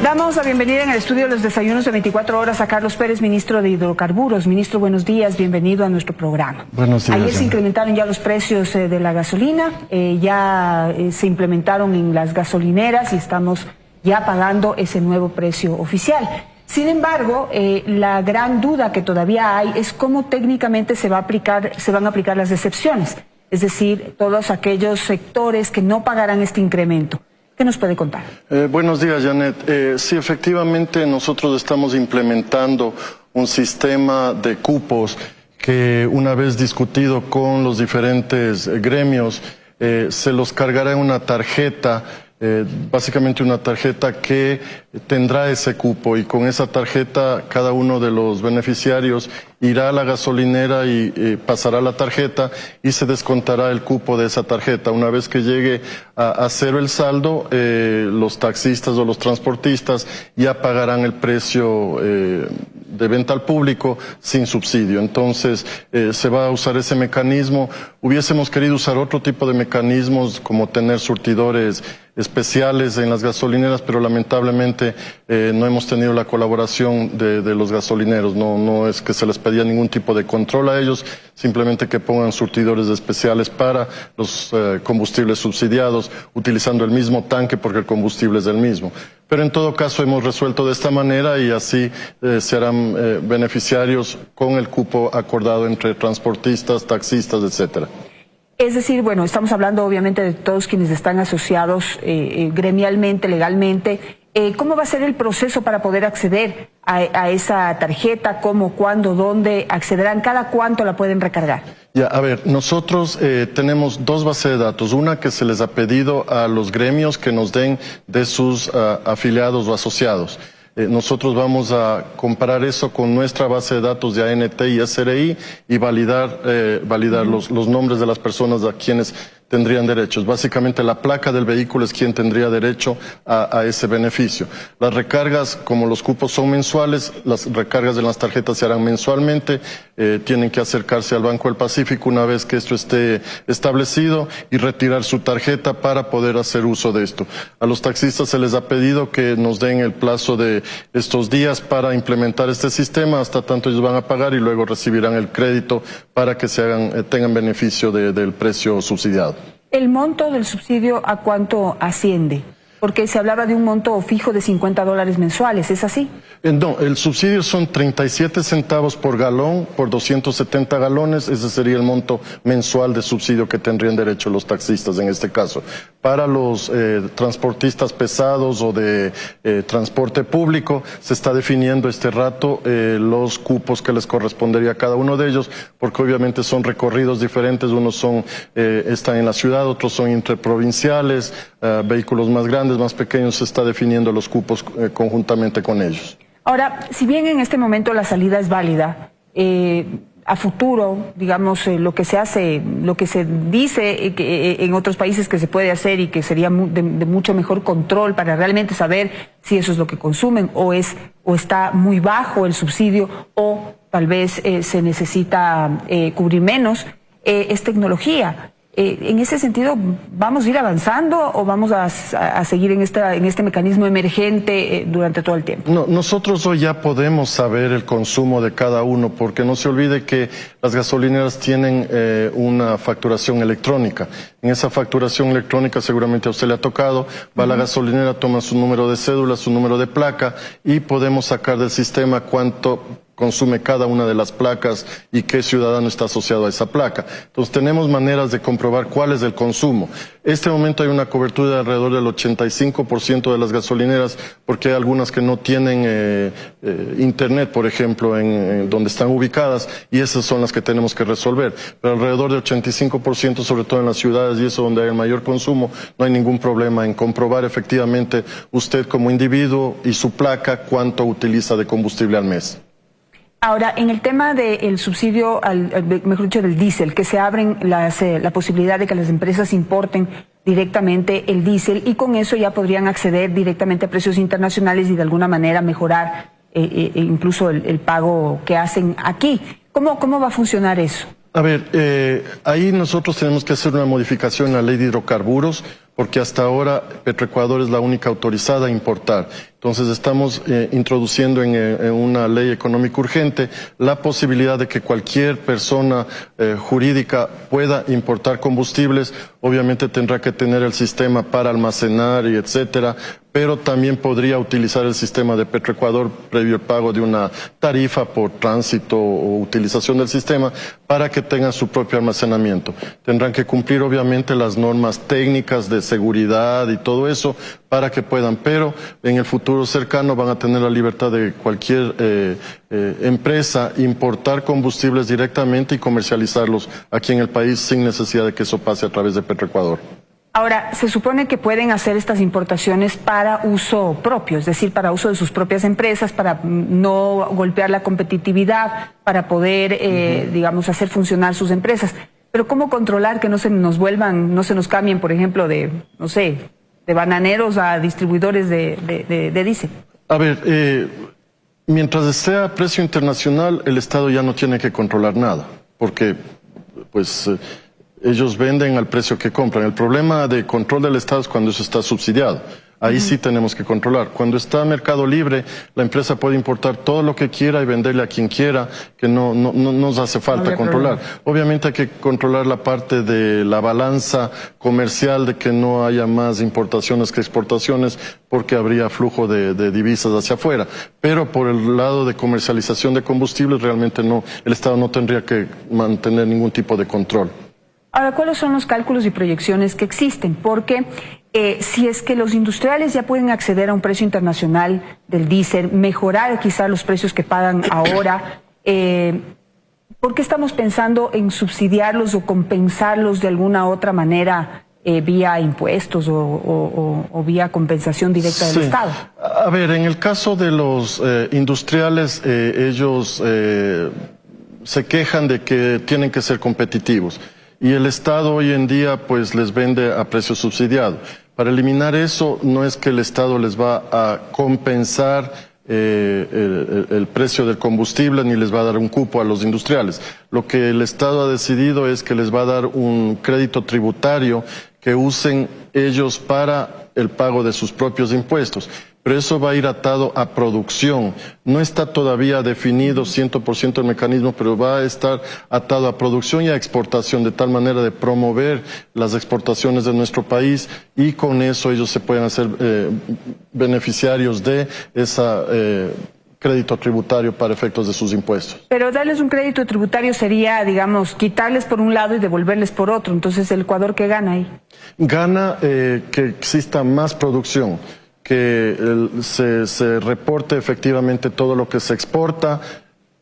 Damos la bienvenida en el estudio de los desayunos de 24 horas a Carlos Pérez, ministro de Hidrocarburos. Ministro, buenos días, bienvenido a nuestro programa. Buenos días. Ayer se incrementaron ya los precios de la gasolina, se implementaron en las gasolineras y estamos ya pagando ese nuevo precio oficial. Sin embargo, la gran duda que todavía hay es cómo técnicamente se van a aplicar las excepciones, es decir, todos aquellos sectores que no pagarán este incremento. ¿Qué nos puede contar? Buenos días, Janet. Sí, efectivamente nosotros estamos implementando un sistema de cupos que una vez discutido con los diferentes gremios, se los cargará en una tarjeta, básicamente una tarjeta que tendrá ese cupo, y con esa tarjeta cada uno de los beneficiarios irá a la gasolinera y pasará la tarjeta y se descontará el cupo de esa tarjeta. Una vez que llegue a cero el saldo, los taxistas o los transportistas ya pagarán el precio de venta al público sin subsidio. Entonces se va a usar ese mecanismo. Hubiésemos querido usar otro tipo de mecanismos, como tener surtidores especiales en las gasolineras, pero lamentablemente no hemos tenido la colaboración de los gasolineros. No es que se les pedía ningún tipo de control a ellos, simplemente que pongan surtidores especiales para los combustibles subsidiados, utilizando el mismo tanque porque el combustible es el mismo. Pero en todo caso hemos resuelto de esta manera y así se harán beneficiarios con el cupo acordado entre transportistas, taxistas, etcétera. Es decir, bueno, estamos hablando obviamente de todos quienes están asociados gremialmente, legalmente. ¿Cómo va a ser el proceso para poder acceder a esa tarjeta? ¿Cómo, cuándo, dónde accederán? ¿Cada cuánto la pueden recargar? Ya, a ver, nosotros tenemos dos bases de datos. Una que se les ha pedido a los gremios que nos den de sus afiliados o asociados. Nosotros vamos a comparar eso con nuestra base de datos de ANT y SRI y validar los nombres de las personas a quienes tendrían derechos. Básicamente la placa del vehículo es quien tendría derecho a ese beneficio. Las recargas, como los cupos son mensuales, las recargas de las tarjetas se harán mensualmente. Tienen que acercarse al Banco del Pacífico una vez que esto esté establecido y retirar su tarjeta para poder hacer uso de esto. A los taxistas se les ha pedido que nos den el plazo de estos días para implementar este sistema, hasta tanto ellos van a pagar y luego recibirán el crédito para que tengan beneficio del precio subsidiado. ¿El monto del subsidio a cuánto asciende? Porque se hablaba de un monto fijo de $50 mensuales, ¿es así? No, el subsidio son 37 centavos por galón, por 270 galones, ese sería el monto mensual de subsidio que tendrían derecho los taxistas en este caso. Para los transportistas pesados o de transporte público, se está definiendo este rato los cupos que les correspondería a cada uno de ellos, porque obviamente son recorridos diferentes, unos están en la ciudad, otros son interprovinciales, vehículos más grandes, más pequeños, se está definiendo los cupos conjuntamente con ellos. Ahora, si bien en este momento la salida es válida, a futuro, digamos, lo que se hace, lo que se dice en otros países que se puede hacer y que sería de mucho mejor control para realmente saber si eso es lo que consumen o está muy bajo el subsidio o tal vez se necesita cubrir menos, es tecnología. En ese sentido, ¿vamos a ir avanzando o vamos a seguir en este mecanismo emergente durante todo el tiempo? No, nosotros hoy ya podemos saber el consumo de cada uno, porque no se olvide que las gasolineras tienen una facturación electrónica. En esa facturación electrónica, seguramente a usted le ha tocado, va a la gasolinera, toma su número de cédula, su número de placa y podemos sacar del sistema cuánto consume cada una de las placas y qué ciudadano está asociado a esa placa. Entonces tenemos maneras de comprobar cuál es el consumo. En este momento hay una cobertura de alrededor del 85% de las gasolineras, porque hay algunas que no tienen internet, por ejemplo, en donde están ubicadas, y esas son las que tenemos que resolver. Pero alrededor del 85%, sobre todo en las ciudades, y eso donde hay el mayor consumo, no hay ningún problema en comprobar efectivamente usted como individuo y su placa cuánto utiliza de combustible al mes. Ahora, en el tema del subsidio, mejor dicho, del diésel, que se abren la posibilidad de que las empresas importen directamente el diésel y con eso ya podrían acceder directamente a precios internacionales y de alguna manera mejorar incluso el pago que hacen aquí. ¿Cómo va a funcionar eso? A ver, ahí nosotros tenemos que hacer una modificación en la ley de hidrocarburos, porque hasta ahora Petroecuador es la única autorizada a importar. Entonces estamos introduciendo en una ley económica urgente la posibilidad de que cualquier persona jurídica pueda importar combustibles. Obviamente tendrá que tener el sistema para almacenar y etcétera, pero también podría utilizar el sistema de Petroecuador previo el pago de una tarifa por tránsito o utilización del sistema para que tengan su propio almacenamiento. Tendrán que cumplir obviamente las normas técnicas de seguridad y todo eso para que puedan, pero en el futuro cercano van a tener la libertad de cualquier empresa importar combustibles directamente y comercializarlos aquí en el país sin necesidad de que eso pase a través de Petroecuador. Ahora, se supone que pueden hacer estas importaciones para uso propio, es decir, para uso de sus propias empresas, para no golpear la competitividad, para poder, digamos, hacer funcionar sus empresas. Pero ¿cómo controlar que no se nos vuelvan, no se nos cambien, por ejemplo, de, no sé, de bananeros a distribuidores de diésel? A ver, mientras sea a precio internacional, el Estado ya no tiene que controlar nada, porque, pues... ellos venden al precio que compran. El problema de control del Estado es cuando eso está subsidiado. Ahí sí tenemos que controlar. Cuando está mercado libre, la empresa puede importar todo lo que quiera y venderle a quien quiera, que no nos hace falta controlar. Obviamente hay que controlar la parte de la balanza comercial, de que no haya más importaciones que exportaciones, porque habría flujo de divisas hacia afuera. Pero por el lado de comercialización de combustibles, realmente no, el Estado no tendría que mantener ningún tipo de control. Ahora, ¿cuáles son los cálculos y proyecciones que existen? Porque si es que los industriales ya pueden acceder a un precio internacional del diésel, mejorar quizás los precios que pagan ahora, ¿por qué estamos pensando en subsidiarlos o compensarlos de alguna otra manera vía impuestos o vía compensación directa del Estado? A ver, en el caso de los industriales, ellos se quejan de que tienen que ser competitivos. Y el Estado hoy en día pues les vende a precio subsidiado. Para eliminar eso no es que el Estado les va a compensar el precio del combustible ni les va a dar un cupo a los industriales. Lo que el Estado ha decidido es que les va a dar un crédito tributario que usen ellos para el pago de sus propios impuestos. Pero eso va a ir atado a producción. No está todavía definido 100% el mecanismo, pero va a estar atado a producción y a exportación, de tal manera de promover las exportaciones de nuestro país, y con eso ellos se pueden hacer beneficiarios de ese crédito tributario para efectos de sus impuestos. Pero darles un crédito tributario sería, digamos, quitarles por un lado y devolverles por otro. Entonces, ¿el Ecuador qué gana ahí? Gana que exista más producción, que se reporte efectivamente todo lo que se exporta,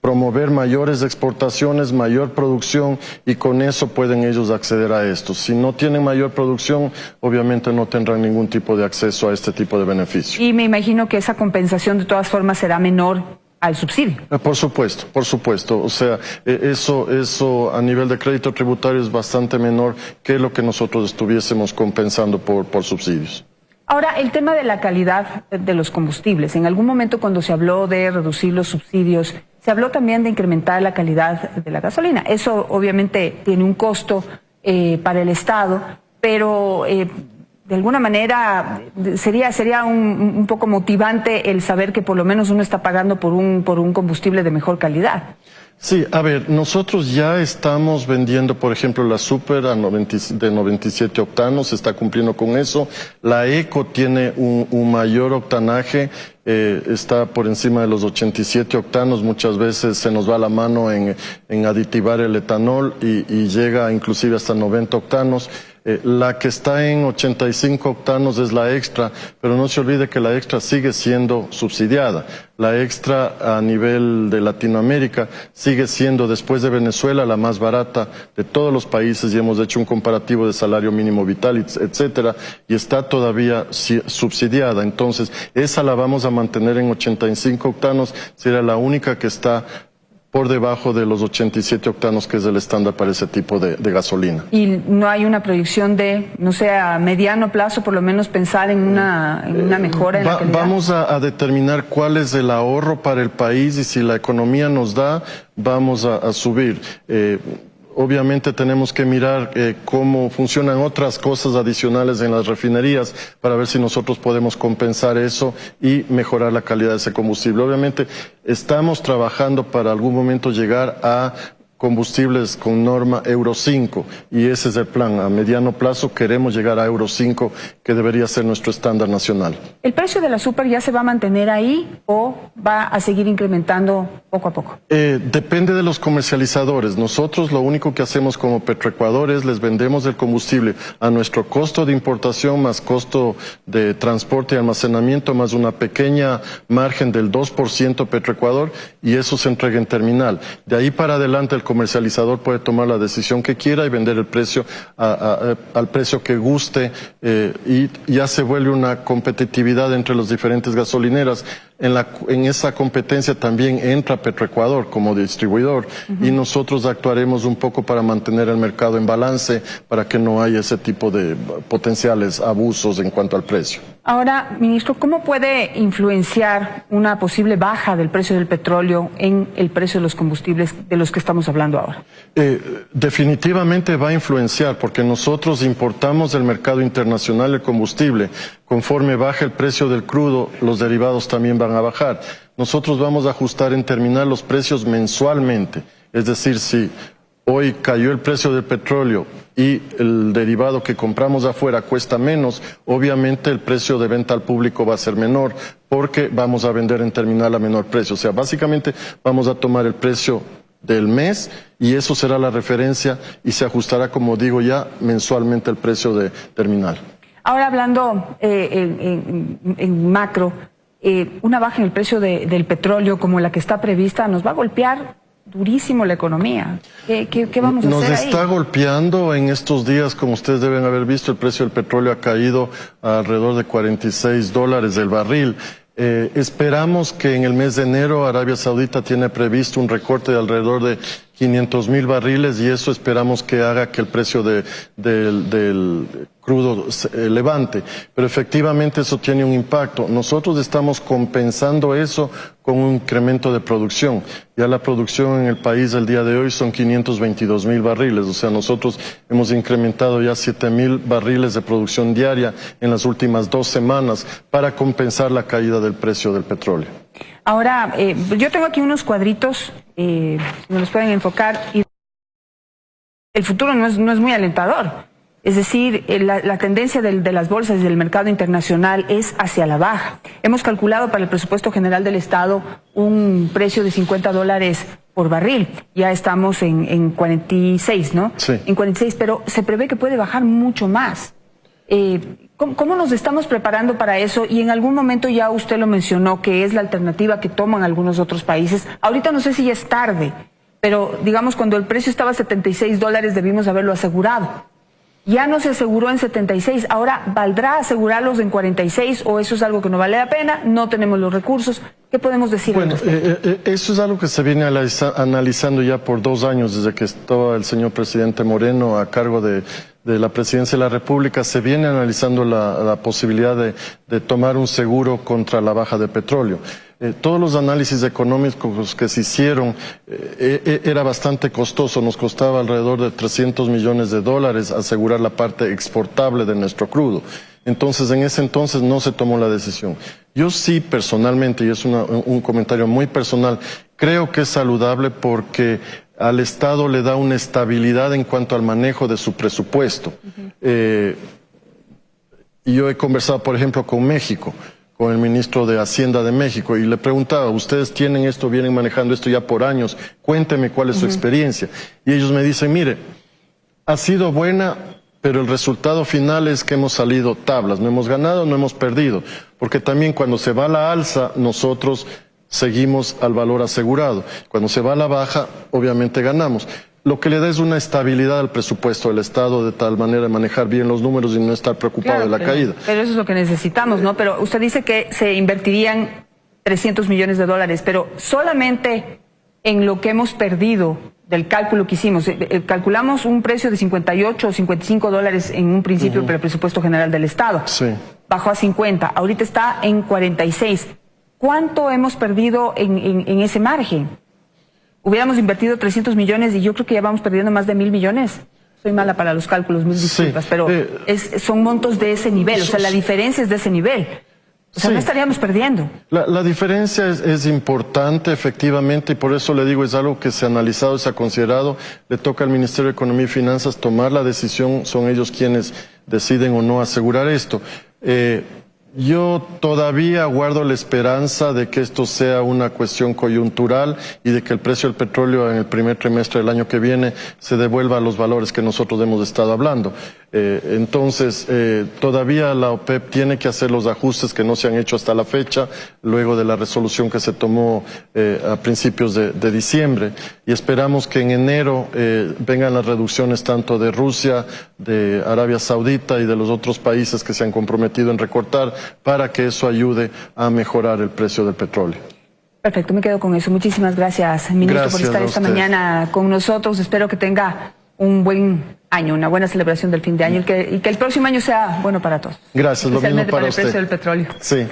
promover mayores exportaciones, mayor producción, y con eso pueden ellos acceder a esto. Si no tienen mayor producción, obviamente no tendrán ningún tipo de acceso a este tipo de beneficio. Y me imagino que esa compensación de todas formas será menor al subsidio. Por supuesto, por supuesto. O sea, eso a nivel de crédito tributario es bastante menor que lo que nosotros estuviésemos compensando por subsidios. Ahora, el tema de la calidad de los combustibles. En algún momento, cuando se habló de reducir los subsidios, se habló también de incrementar la calidad de la gasolina. Eso obviamente tiene un costo para el Estado, pero de alguna manera sería un poco motivante el saber que por lo menos uno está pagando por un combustible de mejor calidad. Sí, a ver, nosotros ya estamos vendiendo, por ejemplo, la Super de 97 octanos, se está cumpliendo con eso. La Eco tiene un mayor octanaje, está por encima de los 87 octanos. Muchas veces se nos va la mano en aditivar el etanol y llega inclusive hasta 90 octanos. La que está en 85 octanos es la Extra, pero no se olvide que la Extra sigue siendo subsidiada. La Extra a nivel de Latinoamérica sigue siendo, después de Venezuela, la más barata de todos los países, y hemos hecho un comparativo de salario mínimo vital, etcétera, y está todavía subsidiada. Entonces, esa la vamos a mantener en 85 octanos, será la única que está por debajo de los 87 octanos, que es el estándar para ese tipo de gasolina. ¿Y no hay una proyección de, no sé, a mediano plazo, por lo menos pensar en una mejora en la calidad? Vamos a determinar cuál es el ahorro para el país, y si la economía nos da, vamos a subir. obviamente tenemos que mirar cómo funcionan otras cosas adicionales en las refinerías para ver si nosotros podemos compensar eso y mejorar la calidad de ese combustible. Obviamente estamos trabajando para algún momento llegar a combustibles con norma Euro 5 y ese es el plan. A mediano plazo queremos llegar a Euro 5, que debería ser nuestro estándar nacional. ¿El precio de la super ya se va a mantener ahí o va a seguir incrementando poco a poco? Depende de los comercializadores. Nosotros lo único que hacemos como Petroecuador es les vendemos el combustible a nuestro costo de importación más costo de transporte y almacenamiento más una pequeña margen del 2% Petroecuador y eso se entrega en terminal. De ahí para adelante el comercializador puede tomar la decisión que quiera y vender el precio al precio que guste y ya se vuelve una competitividad entre las diferentes gasolineras. En esa competencia también entra Petroecuador como distribuidor y nosotros actuaremos un poco para mantener el mercado en balance para que no haya ese tipo de potenciales abusos en cuanto al precio. Ahora, ministro, ¿cómo puede influenciar una posible baja del precio del petróleo en el precio de los combustibles de los que estamos hablando ahora? Definitivamente va a influenciar porque nosotros importamos del mercado internacional el combustible. Conforme baja el precio del crudo, los derivados también van a bajar. Nosotros vamos a ajustar en terminal los precios mensualmente. Es decir, si hoy cayó el precio del petróleo y el derivado que compramos afuera cuesta menos, obviamente el precio de venta al público va a ser menor porque vamos a vender en terminal a menor precio. O sea, básicamente vamos a tomar el precio del mes y eso será la referencia y se ajustará, como digo ya, mensualmente el precio de terminal. Ahora hablando en macro, una baja en el precio del petróleo como la que está prevista nos va a golpear durísimo la economía. ¿Qué vamos a hacer ahí? Nos está golpeando en estos días, como ustedes deben haber visto, el precio del petróleo ha caído a alrededor de $46 el barril. Esperamos que en el mes de enero Arabia Saudita tiene previsto un recorte de alrededor de 500,000 barriles y eso esperamos que haga que el precio del crudo se levante. Pero efectivamente eso tiene un impacto. Nosotros estamos compensando eso con un incremento de producción. Ya la producción en el país el día de hoy son 522,000 barriles. O sea, nosotros hemos incrementado ya 7,000 barriles de producción diaria en las últimas 2 semanas para compensar la caída del precio del petróleo. Ahora, yo tengo aquí unos cuadritos, me los pueden enfocar, y el futuro no es muy alentador. Es decir, la tendencia de las bolsas y del mercado internacional es hacia la baja. Hemos calculado para el presupuesto general del Estado un precio de $50 por barril. Ya estamos en 46, ¿no? Sí. En 46, pero se prevé que puede bajar mucho más. ¿Cómo nos estamos preparando para eso? Y en algún momento ya usted lo mencionó, que es la alternativa que toman algunos otros países. Ahorita no sé si ya es tarde, pero digamos cuando el precio estaba a $76 debimos haberlo asegurado. Ya no se aseguró en 76, ahora ¿valdrá asegurarlos en 46 o eso es algo que no vale la pena? No tenemos los recursos. ¿Qué podemos decir? Bueno, eso es algo que se viene analizando ya por 2 años desde que estaba el señor presidente Moreno a cargo de la presidencia de la República. Se viene analizando la posibilidad de tomar un seguro contra la baja de petróleo. Todos los análisis económicos que se hicieron era bastante costoso, nos costaba alrededor de $300 millones asegurar la parte exportable de nuestro crudo. Entonces, en ese entonces no se tomó la decisión. Yo sí personalmente, y es un comentario muy personal, creo que es saludable porque al Estado le da una estabilidad en cuanto al manejo de su presupuesto. Y yo he conversado, por ejemplo, con México, con el ministro de Hacienda de México, y le preguntaba, ustedes tienen esto, vienen manejando esto ya por años, cuénteme cuál es su experiencia. Y ellos me dicen, mire, ha sido buena, pero el resultado final es que hemos salido tablas, no hemos ganado, no hemos perdido, porque también cuando se va a la alza, nosotros seguimos al valor asegurado. Cuando se va a la baja, obviamente ganamos. Lo que le da es una estabilidad al presupuesto del Estado de tal manera de manejar bien los números y no estar preocupado de la caída. Pero eso es lo que necesitamos, ¿no? Pero usted dice que se invertirían $300 millones, pero solamente en lo que hemos perdido del cálculo que hicimos. Calculamos un precio de 58 o $55 en un principio para el presupuesto general del Estado. Sí. Bajó a 50, ahorita está en 46. ¿Cuánto hemos perdido en ese margen? hubiéramos invertido 300 millones y yo creo que ya vamos perdiendo más de 1.000 millones. Soy mala para los cálculos, mil disculpas, sí, pero son montos de ese nivel, o sea, la diferencia es de ese nivel. O sea, sí, no estaríamos perdiendo. La diferencia es importante, efectivamente, y por eso le digo, es algo que se ha analizado, se ha considerado. Le toca al Ministerio de Economía y Finanzas tomar la decisión, son ellos quienes deciden o no asegurar esto. Yo todavía guardo la esperanza de que esto sea una cuestión coyuntural y de que el precio del petróleo en el primer trimestre del año que viene se devuelva a los valores que nosotros hemos estado hablando. Entonces, todavía la OPEP tiene que hacer los ajustes que no se han hecho hasta la fecha, luego de la resolución que se tomó a principios de diciembre. Y esperamos que en enero vengan las reducciones tanto de Rusia, de Arabia Saudita y de los otros países que se han comprometido en recortar, para que eso ayude a mejorar el precio del petróleo. Perfecto, me quedo con eso. Muchísimas gracias, ministro, por estar esta mañana con nosotros. Espero que tenga un buen año, una buena celebración del fin de año y que el próximo año sea bueno para todos. Gracias, lo mismo para usted. Especialmente por el precio del petróleo. Sí.